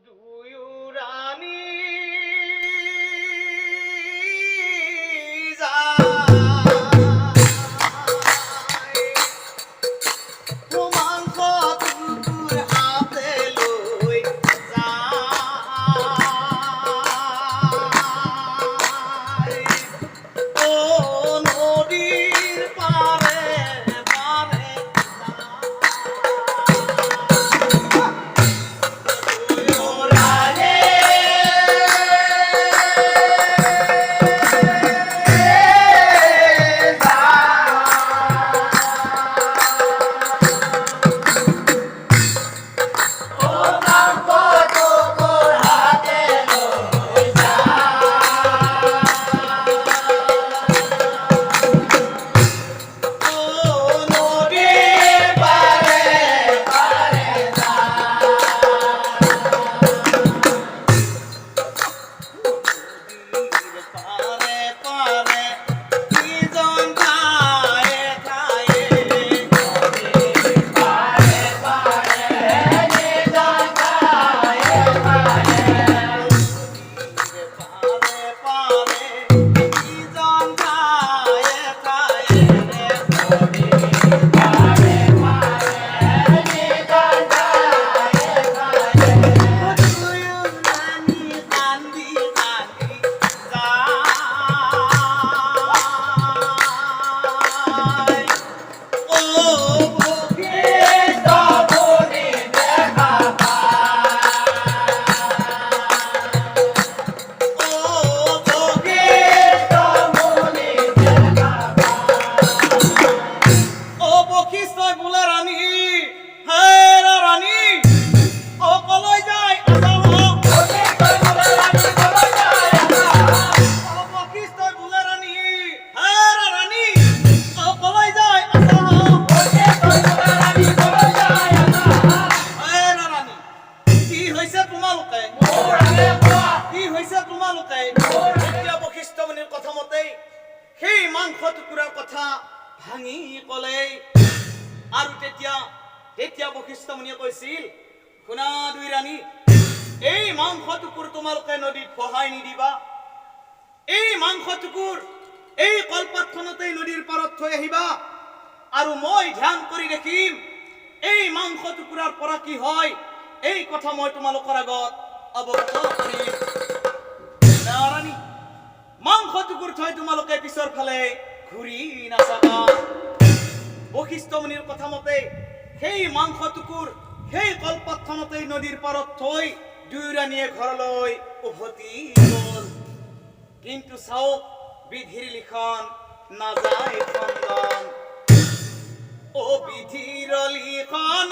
দুয়ুৰানী ভাঙি কলে আৰু তেতিয়া বশিষ্ঠমুনিয়ে কৈছিল, শুনা দুই ৰাণী, এই মাংস টুকুৰ তোমালোকে নদীত বহাই নিদিবা। এই মাংস টুকুৰ এই কলপাতখনতেই নদীৰ পাৰত থৈ আহিবা, আৰু মই ধ্যান কৰি দেখিম এই মাংস টুকুৰাৰ পৰা কি হয়। এই কথা মই তোমালোকৰ আগত অৱগত কৰিম। ৰাণী, মাংস টুকুৰ থৈ তোমালোকে পিছৰ ফালে ঘূৰি নাচাবা। বশিষ্ঠমুনিৰ কথা মতে সেই মাংস টুকুৰ সেই কলপাতখনতেই নদীৰ পাৰত থৈ দুয়োৰাণীয়ে ঘৰলৈ উভতি গ'ল। কিন্তু চাওক, বিধিৰ লিখন নাযায় খণ্ডন। অ বিধিৰ লিখন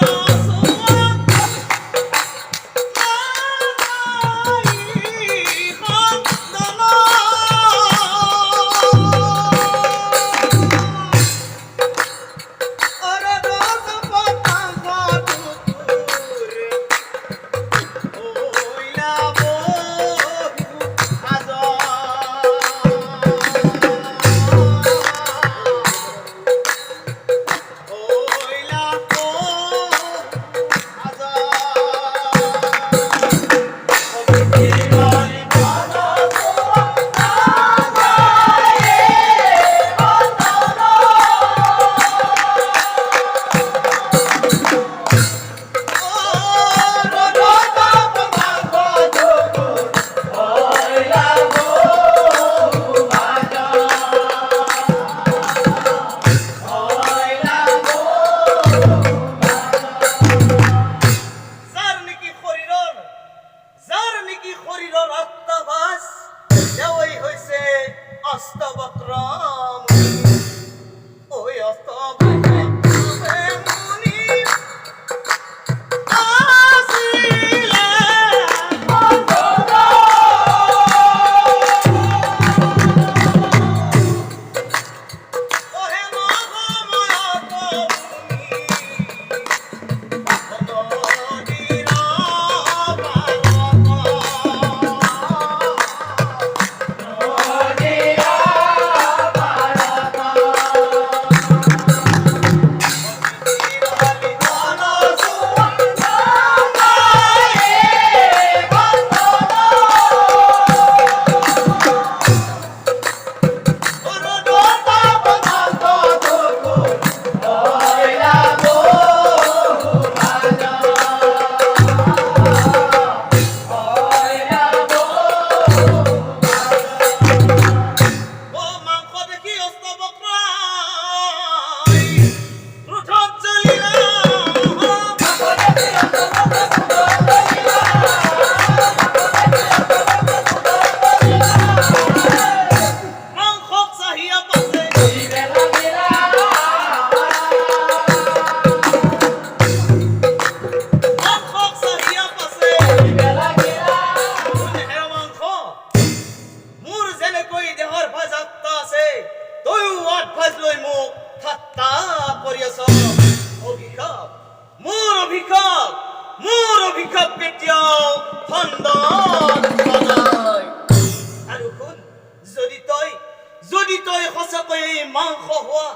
তই সঁচাকৈ মাংস হোৱা,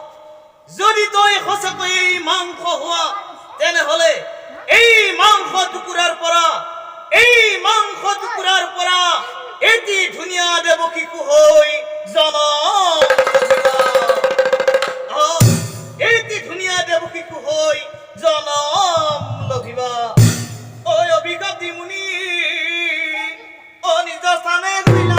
যদি তই সঁচাকৈ মাংস হোৱা, তেনেহলে এই মাংস টুকুৰাৰ পৰা এটি ধুনীয়া দেৱকীকো হৈ জনম এটি ধুনীয়া দেৱকীকো হৈ জনম লভিবা। ঐ অভিজ্ঞাতি মুনি অ নিজ স্থানে গইলা,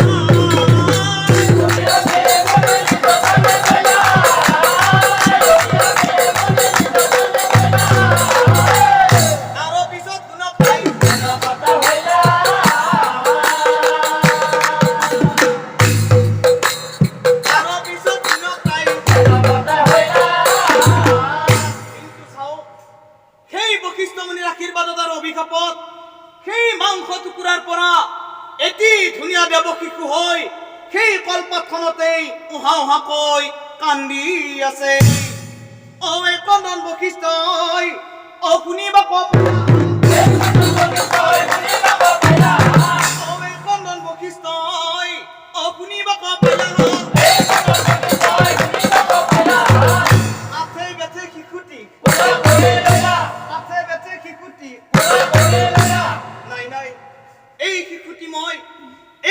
সেই মাংস টুকুৰাৰ পৰা এটি ধুনীয়া দেৱকীকো হৈ সেই কলপাতখনতেই উহা উহাকৈ কান্দি আছে। অ কন্দন বশিষ্ঠই অ শুনিবা কন্দন বশিষ্ঠই অ শুনিবা আছে বেঠে শিশুটি নাই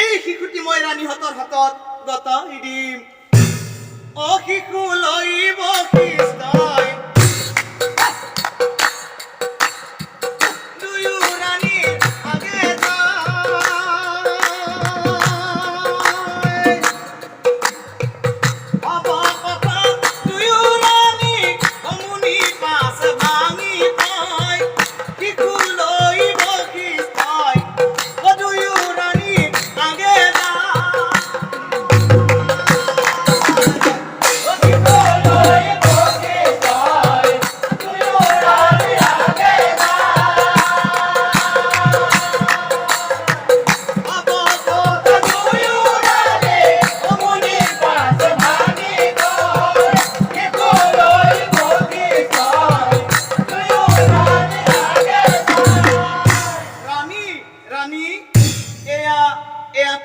এই শিশুটি মই ৰাণীহঁতৰ হাতত গতাই দিম। অ শিশু লৈ বশিষ্ঠই দুয়ো ৰাণীৰ আগে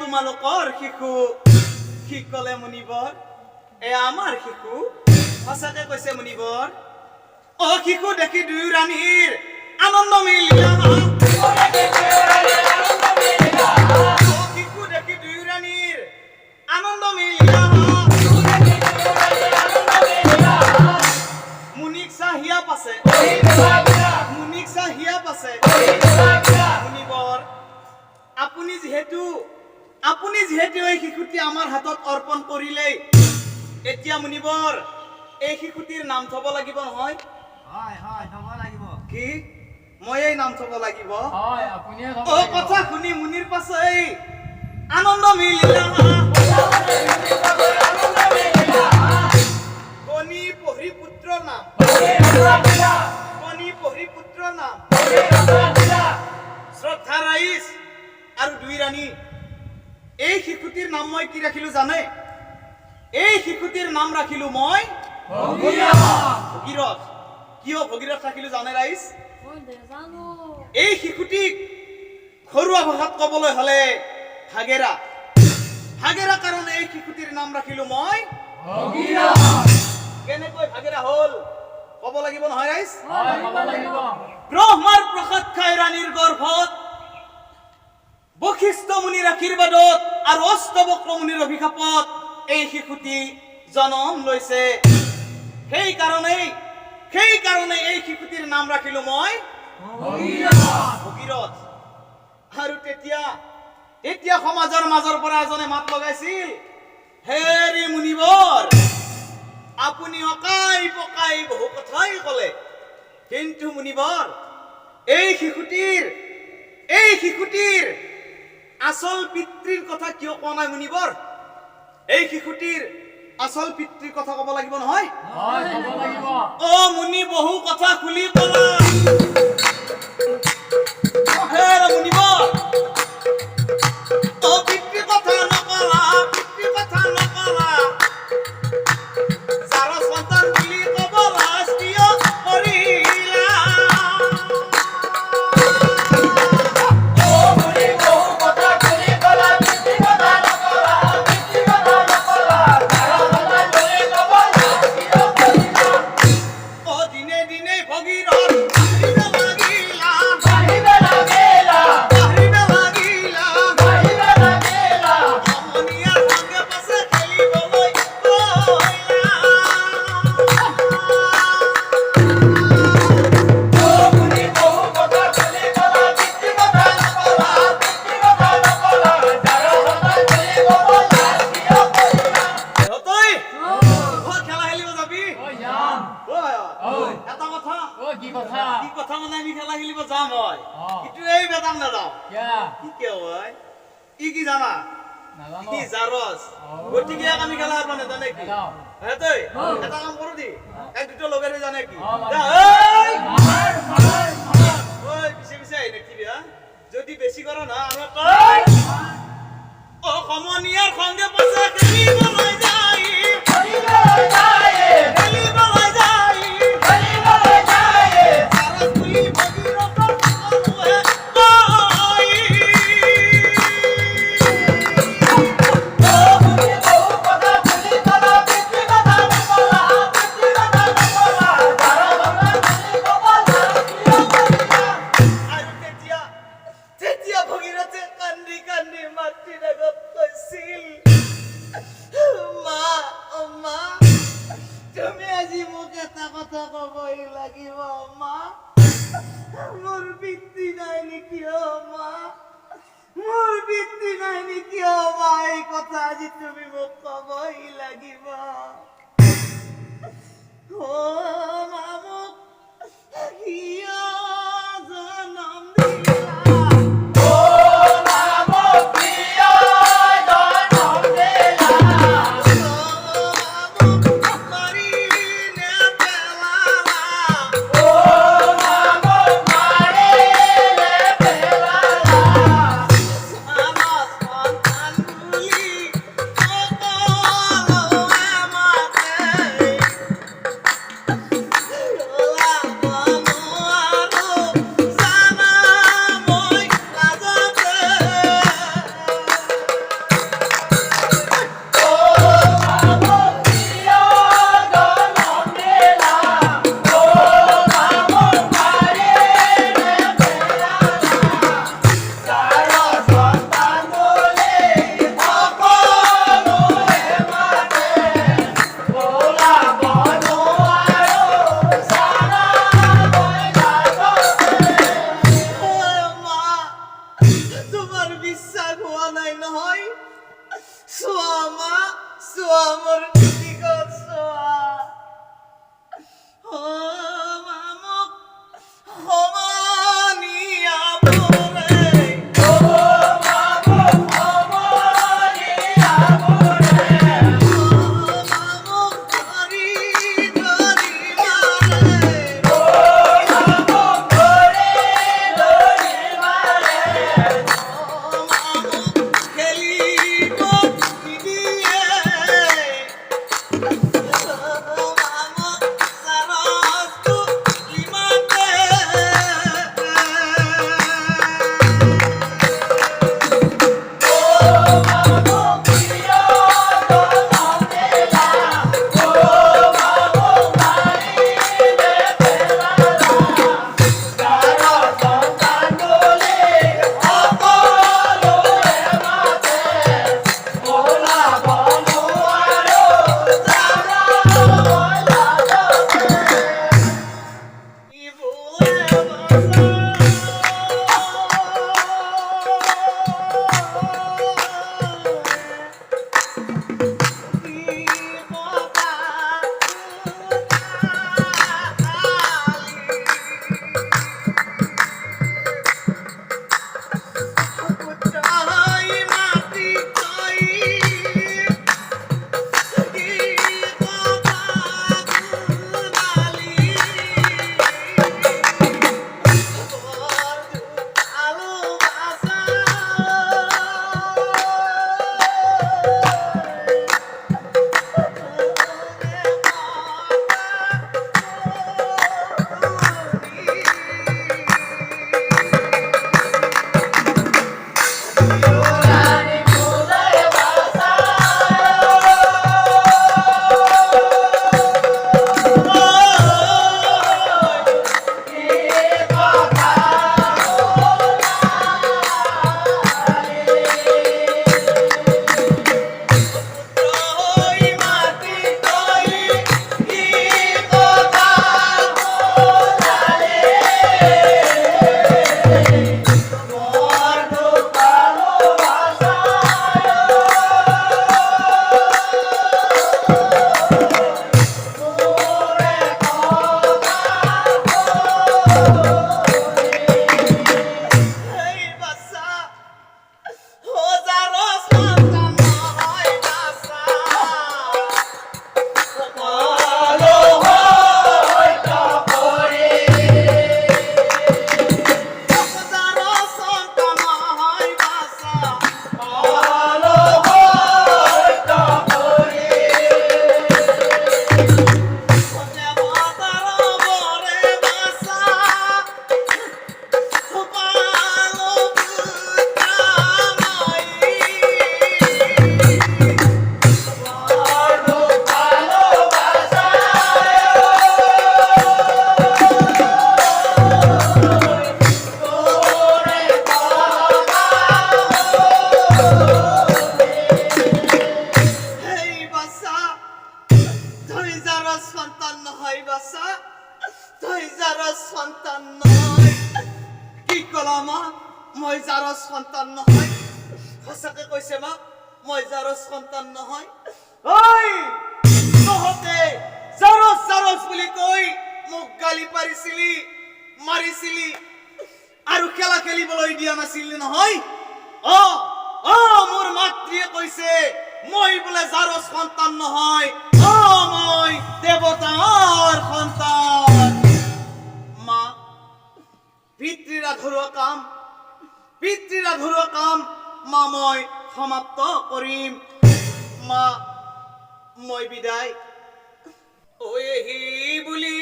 তোমালোকৰ শিশু কি কলে মুনিবৰ? আমাৰ শিশু সঁচাকে কৈছে মুনিবৰ। অ শিশু দেখি দুয়ো ৰাণীৰ আনন্দ মিলিলা, শিশু দেখি দুয়ো ৰাণীৰ আনন্দ মিলিলা। মুনিক চাহিয়া পাছে মুনিবৰ, আপুনি যিহেতু এই শিশুটি আমাৰ হাতত অৰ্পণ কৰিলে, এতিয়া মুনিবৰ এই শিশুটিৰ নাম থব লাগিব নহয়? কি মই এই নাম থব লাগিব? অ কথা শুনি মুনিৰ পাছে আনন্দ মিলিলা। কণী পঢ়ি পুত্ৰৰ নাম শ্ৰদ্ধা ৰাইজ আৰু দুই ৰাণী, এই শিশুটিৰ নাম মই কি ৰাখিলো জানে? এই শিশুটিৰ নাম ৰাখিলো মই ভগীৰথ। কিয় ভগীৰথ ৰাখিলো জানে ৰাইজ? এই শিশুটিক ঘৰুৱা ভাষাত কবলৈ হলে ভাগেৰা কাৰণে এই শিশুটিৰ নাম ৰাখিলো মই ভগীৰথ। কেনেকৈ ভাগেৰা হল কব লাগিব নহয় ৰাইজ? ব্ৰহ্মাৰ প্ৰসাদ খাই ৰাণীৰ গৰ্ভত বশিষ্ঠ মুনিৰ আশীৰ্বাদত আৰু অষ্টবক্ৰ মুনিৰ অভিশাপত এই শিশুটি জন্ম লৈছে। সেইকাৰণে এই শিশুটিৰ নাম ৰাখিলো মই ভগীৰথ। আৰু তেতিয়া সমাজৰ মাজৰ পৰা এজনে মাত লগাইছিল, হেৰি মুনিবৰ, আপুনি অকাই পকাই বহু কথাই কলে, কিন্তু মুনিবৰ এই শিশুটিৰ আচল পিতৃৰ কথা কিয় কোৱা নাই মুনিবৰ? এই শিশুটিৰ আচল পিতৃৰ কথা কব লাগিব নহয়? অ মুনি বহু কথা খুলি কলা। মুনিবৰ অ পিতৃৰ কথা নকলা, যাৰ সন্তান বুলি কব লাজ কিয় কৰিলা? কথা কি কথা মানে আমি খেলা খেলিব যাম হয় কিন্তু এই বেদাম নাযাওঁ কি কিয় হয় ই কি জানা কি জাৰস গতিকে আমি খেলা হাৰবা নাজানে কি হে তই এটা কাম কৰো দি এক দুটো লগে জানে কি ওই পিছে পিছে আহি নেকি যদি বেছি করো না আমি ও কমনিয়ার সঙ্গে পাশে খেলিবলৈ যাই খেলিবলৈ যাই সারা তুলি ভগীৰথৰ সকলোৱে তই যাৰ সন্তান নহয় বাছা, তই যাৰ সন্তান নহয়। কি কলা মা? মই যাৰ সন্তান নহয়? সঁচাকে কৈছে মা, মই যাৰ সন্তান নহয়? ঐ তহঁতে জাৰজ জাৰজ বুলি কৈ মোক গালি পাৰিছিলি, মাৰিছিলি আৰু খেলা খেলিবলৈ দিয়া নাছিলি নহয়। মোৰ মাতৃয়ে কৈছে মই বোলে জাৰজ সন্তান নহয়, মই দেৱতাৰ সন্তান। মা, পিতৃৰ আধৰুৱা কাম মা মই সমাপ্ত কৰিম। মা মই বিদায়। ঐহি বুলি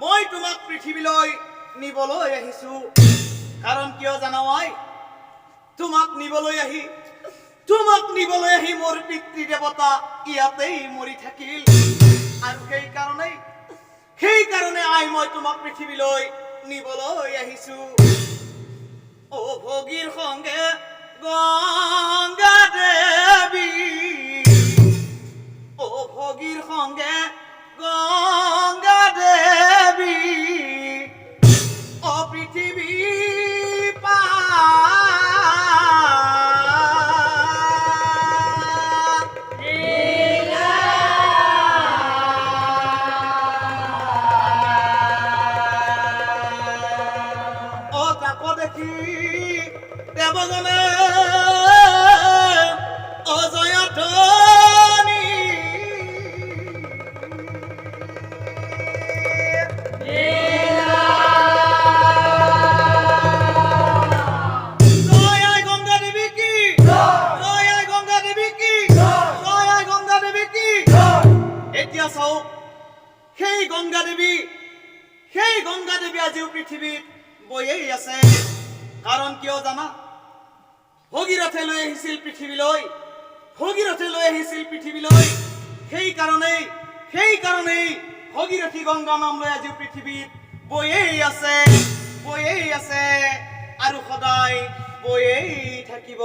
মই তোমাক পৃথিৱীলৈ নিবলৈ আহিছো। কাৰণ কিয় জানা? তোমাক নিবলৈ আহি মোৰ পিতৃ দেৱতা ইয়াতেই মৰি থাকিল। আৰু সেইকাৰণে মই তোমাক পৃথিৱীলৈ নিবলৈ আহিছো। ভগীৰ সংগে গংগা দেৱী, ভগীৰ সংগে গংগা দেৱী, পৃথিৱী তাকো দেখি দেৱজনে অজয়ধ্বনি সেই গংগা দেৱী আজিও পৃথিৱীত বৈয়েই আছে। কাৰণ কিয় জানা? ভগীৰথে লৈ আহিছিল পৃথিৱীলৈ। সেইকাৰণেই ভগীৰথী গংগা নাম লৈ আজিও পৃথিৱীত বৈয়েই আছে আৰু সদায় বৈয়েই থাকিব।